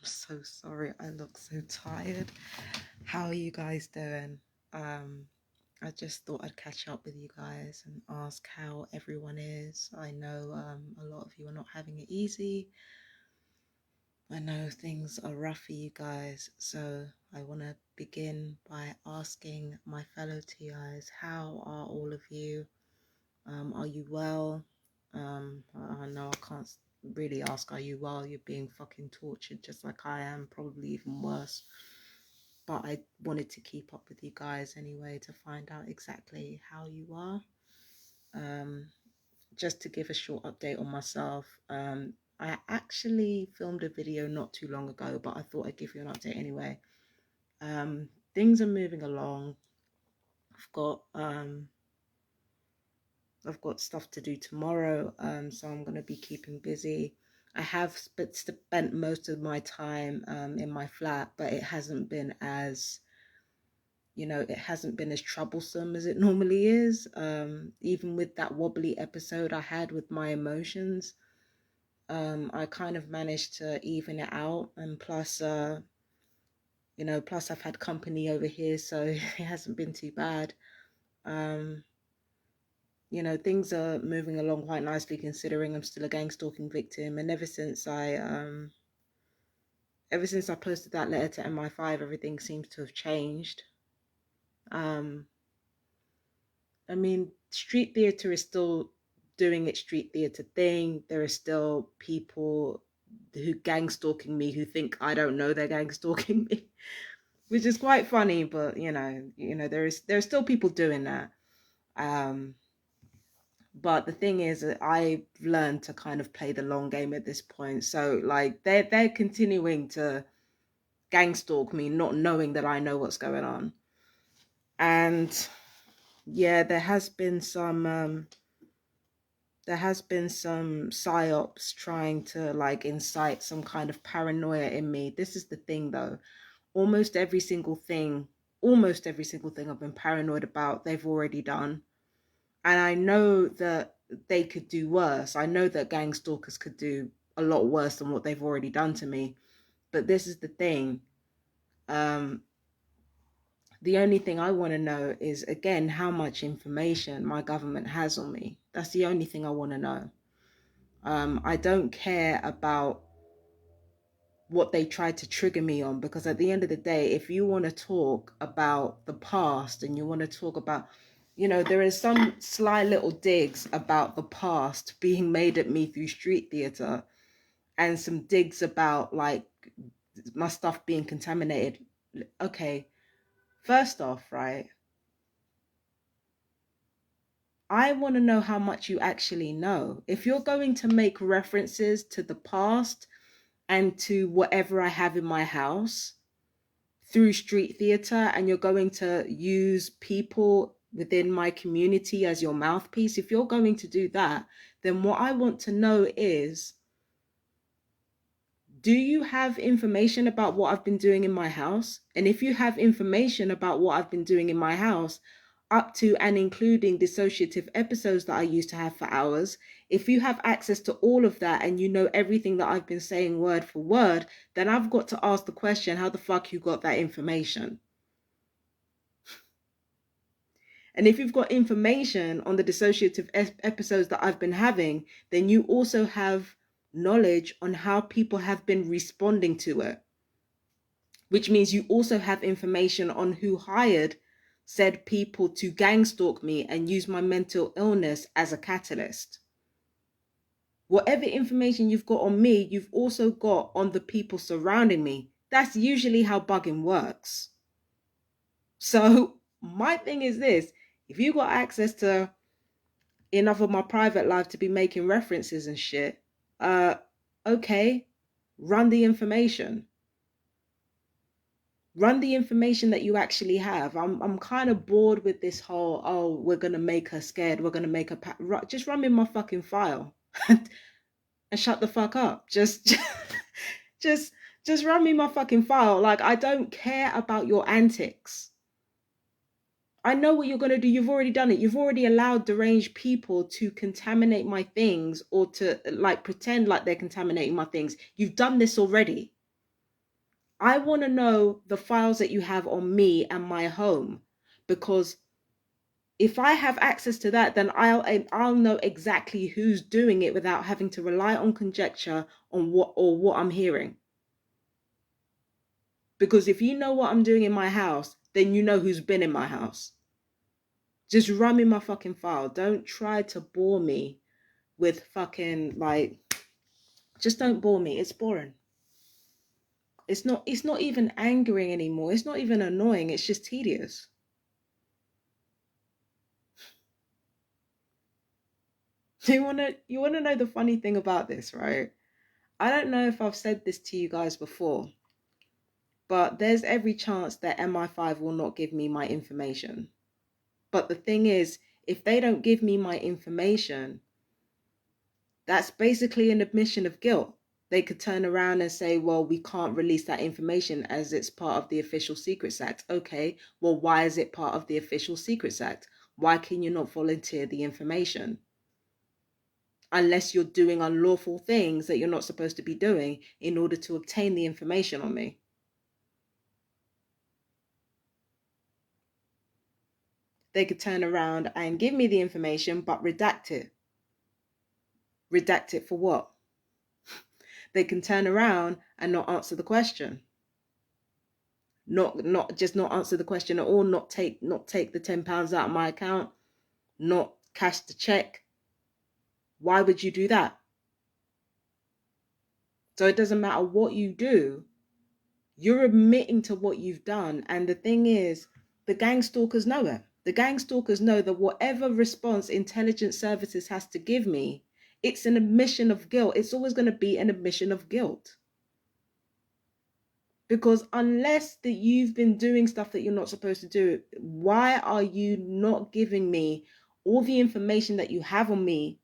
So sorry, I look so tired. How are you guys doing? I just thought I'd catch up with you guys and ask how everyone is. I know a lot of you are not having it easy. I know things are rough for you guys, so I want to begin by asking my fellow T.I.s, how are all of you? Are you well? I know I can't really ask, are you well? You're being fucking tortured just like I am, probably even worse. But I wanted to keep up with you guys anyway to find out exactly how you are. Um, just to give a short update on myself, I actually filmed a video not too long ago, but I thought I'd give you an update anyway. Things are moving along. I've got I've got stuff to do tomorrow, so I'm going to be keeping busy. I have spent most of my time in my flat, but it hasn't been as, it hasn't been as troublesome as it normally is. Even with that wobbly episode I had with my emotions, I kind of managed to even it out. And plus, plus I've had company over here, so it hasn't been too bad. Things are moving along quite nicely considering I'm still a gang stalking victim. And ever since I posted that letter to MI5, everything seems to have changed. I mean, street theater is still doing its street theater thing. There are still people who gang stalking me who think I don't know they're gang stalking me, which is quite funny. But there are still people doing that. But the thing is, I've learned to kind of play the long game at this point. So like they're continuing to gang stalk me, not knowing that I know what's going on. And yeah, there has been some psyops trying to like incite some kind of paranoia in me. This is the thing though. Almost every single thing I've been paranoid about, they've already done. And I know that they could do worse. I know that gang stalkers could do a lot worse than what they've already done to me. But this is the thing. The only thing I want to know is, again, how much information my government has on me. That's the only thing I want to know. I don't care about what they tried to trigger me on, because at the end of the day, if you want to talk about the past and you want to talk about, there is some sly little digs about the past being made at me through street theater, and some digs about like my stuff being contaminated. Okay, first off, right, I want to know how much you actually know. If you're going to make references to the past and to whatever I have in my house through street theater, and you're going to use people within my community as your mouthpiece, if you're going to do that, then what I want to know is, do you have information about what I've been doing in my house? And if you have information about what I've been doing in my house, up to and including dissociative episodes that I used to have for hours, if you have access to all of that and you know everything that I've been saying word for word, then I've got to ask the question, how the fuck you got that information? And if you've got information on the dissociative episodes that I've been having, then you also have knowledge on how people have been responding to it, which means you also have information on who hired said people to gang stalk me and use my mental illness as a catalyst. Whatever information you've got on me, you've also got on the people surrounding me. That's usually how bugging works. So my thing is this: if you got access to enough of my private life to be making references and shit, okay, run the information. Run the information that you actually have. I'm kind of bored with this whole, oh, we're gonna make her scared, we're gonna make her just run me my fucking file and shut the fuck up. Just just run me my fucking file. Like, I don't care about your antics. I know what you're going to do. You've already done it. You've already allowed deranged people to contaminate my things, or to like pretend like they're contaminating my things. You've done this already. I want to know the files that you have on me and my home, because if I have access to that, then I'll know exactly who's doing it without having to rely on conjecture on what I'm hearing. Because if you know what I'm doing in my house, then you know who's been in my house. Just run me my fucking file. Don't try to bore me with fucking, like, just don't bore me. It's boring. It's not even angering anymore. It's not even annoying. It's just tedious. You wanna know the funny thing about this, right? I don't know if I've said this to you guys before, but there's every chance that MI5 will not give me my information. But the thing is, if they don't give me my information, that's basically an admission of guilt. They could turn around and say, well, we can't release that information as it's part of the Official Secrets Act. Okay, well, why is it part of the Official Secrets Act? Why can you not volunteer the information? Unless you're doing unlawful things that you're not supposed to be doing in order to obtain the information on me. They could turn around and give me the information, but redact it. Redact it for what? They can turn around and not answer the question. Not answer the question at all, not take the £10 out of my account, not cash the check. Why would you do that? So it doesn't matter what you do, you're admitting to what you've done. And the thing is, the gang stalkers know it. The gang stalkers know that whatever response intelligence services has to give me, it's an admission of guilt. It's always going to be an admission of guilt. Because unless that you've been doing stuff that you're not supposed to do, why are you not giving me all the information that you have on me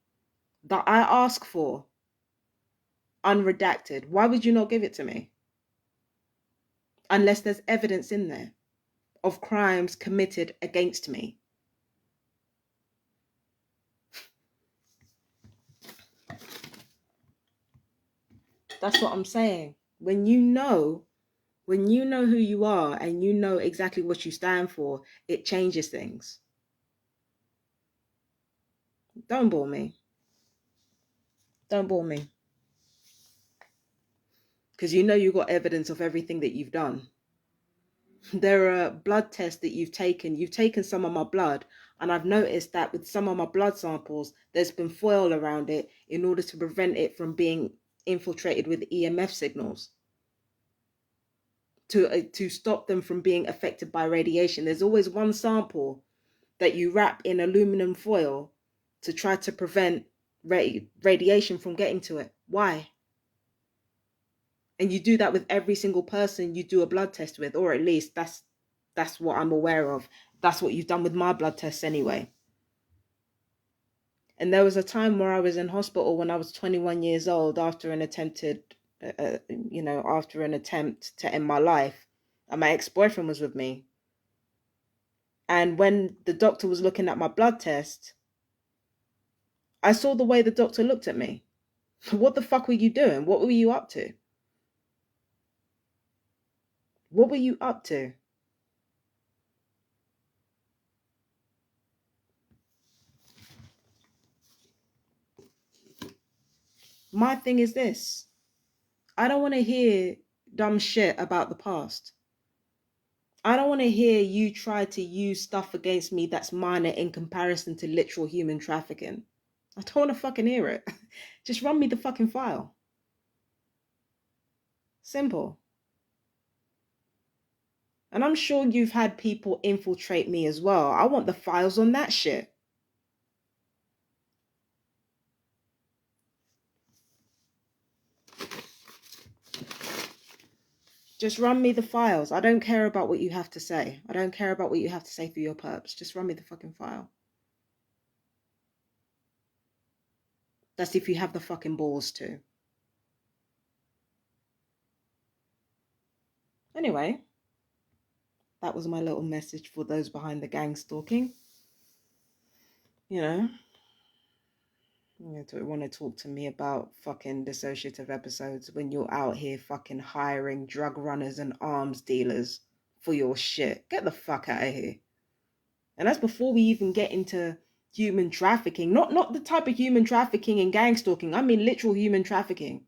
that I ask for unredacted? Why would you not give it to me? Unless there's evidence in there of crimes committed against me. That's what I'm saying. When you know who you are and you know exactly what you stand for, it changes things. Don't bore me. Don't bore me. Because you know you got evidence of everything that you've done. There are blood tests that you've taken. You've taken some of my blood, and I've noticed that with some of my blood samples, there's been foil around it in order to prevent it from being infiltrated with EMF signals. To stop them from being affected by radiation. There's always one sample that you wrap in aluminum foil to try to prevent radiation from getting to it. Why? And you do that with every single person you do a blood test with, or at least that's what I'm aware of. That's what you've done with my blood tests anyway. And there was a time where I was in hospital when I was 21 years old after an attempted, after an attempt to end my life. And my ex-boyfriend was with me. And when the doctor was looking at my blood test, I saw the way the doctor looked at me. What the fuck were you doing? What were you up to? What were you up to? My thing is this. I don't want to hear dumb shit about the past. I don't want to hear you try to use stuff against me that's minor in comparison to literal human trafficking. I don't want to fucking hear it. Just run me the fucking file. Simple. And I'm sure you've had people infiltrate me as well. I want the files on that shit. Just run me the files. I don't care about what you have to say. I don't care about what you have to say for your perps. Just run me the fucking file. That's if you have the fucking balls to. Anyway, that was my little message for those behind the gang stalking. You know, You don't want to talk to me about fucking dissociative episodes when you're out here fucking hiring drug runners and arms dealers for your shit. Get the fuck out of here. And that's before we even get into human trafficking. Not the type of human trafficking and gang stalking. I mean literal human trafficking.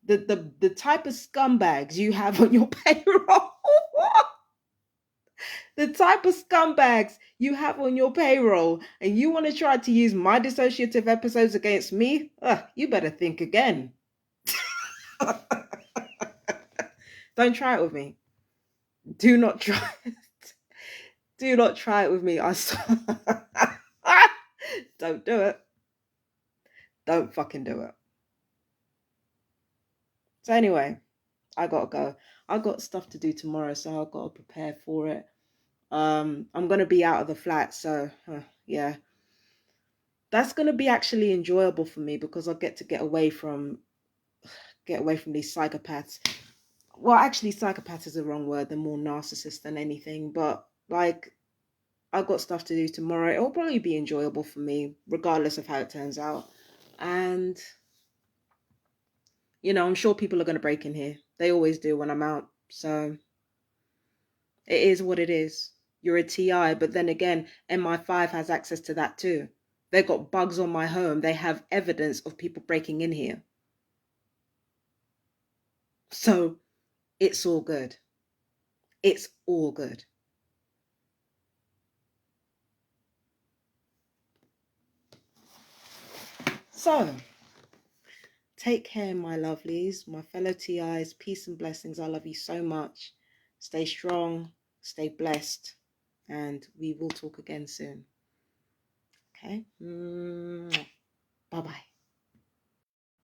The type of scumbags you have on your payroll. The type of scumbags you have on your payroll, and you want to try to use my dissociative episodes against me? You better think again. Don't try it with me. Do not try it. Do not try it with me. Don't do it. Don't fucking do it. So anyway, I gotta go. I got stuff to do tomorrow, so I gotta prepare for it. I'm gonna be out of the flat, so yeah, that's gonna be actually enjoyable for me because I'll get to get away from these psychopaths. Well, actually, psychopath is the wrong word. They're more narcissists than anything. But like, I've got stuff to do tomorrow. It'll probably be enjoyable for me, regardless of how it turns out. And I'm sure people are gonna break in here. They always do when I'm out. So it is what it is. You're a TI, but then again, MI5 has access to that too. They've got bugs on my home. They have evidence of people breaking in here. So it's all good. It's all good. So, take care, my lovelies, my fellow TIs. Peace and blessings. I love you so much. Stay strong, stay blessed, and we will talk again soon. Okay? Bye-bye.